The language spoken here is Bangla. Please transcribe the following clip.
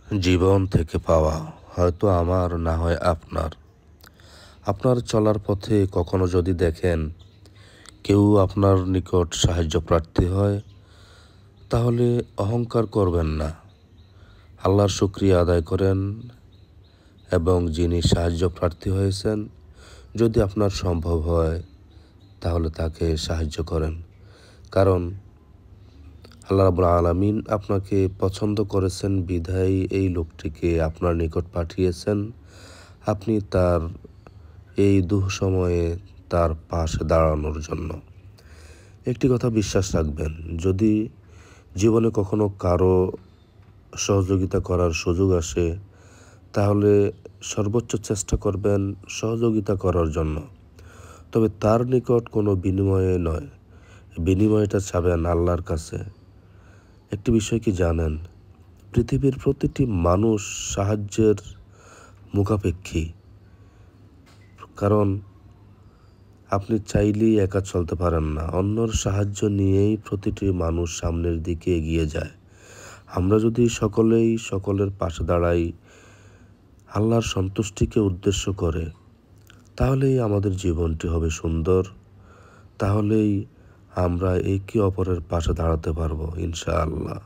জীবন থেকে পাওয়া, হয়তো আমার না হয় আপনার। আপনার চলার পথে কখনো যদি দেখেন কেউ আপনার নিকট সাহায্য প্রার্থী হয়, তাহলে অহংকার করবেন না, আল্লাহর শুকরিয়া আদায় করেন এবং যিনি সাহায্য প্রার্থী হয়েছেন যদি আপনার সম্ভব হয় তাহলে তাকে সাহায্য করেন। কারণ আল্লাহ রাব্বুল আলামিন আপনাকে পছন্দ করেছেন বিধায় এই লোকটিকে আপনার নিকট পাঠিয়েছেন। আপনি তার এই দুঃসময়ে তার পাশে দাঁড়ানোর জন্য। একটি কথা বিশ্বাস রাখবেন, যদি জীবনে কখনো কারো সহযোগিতা করার সুযোগ আসে, তাহলে সর্বোচ্চ চেষ্টা করবেন সহযোগিতা করার জন্য। তবে তার নিকট কোনো বিনিময়ে নয়, বিনিময়টা চাবেন আল্লাহর কাছে। একটি বিষয় কি জানেন, পৃথিবীর প্রতিটি মানুষ সাহায্যের মুখাপেক্ষী। কারণ আপনি চাইলেই একা চলতে পারেন না, অন্যর সাহায্য নিয়েই প্রতিটি মানুষ সামনের দিকে এগিয়ে যায়। আমরা যদি সকলেই সকলের পাশে দাঁড়াই আল্লাহর সন্তুষ্টিকে উদ্দেশ্য করে, তাহলেই আমাদের জীবনটি হবে সুন্দর। তাহলেই আমরা একে অপরের পাশে দাঁড়াতে পারবো ইনশাআল্লাহ।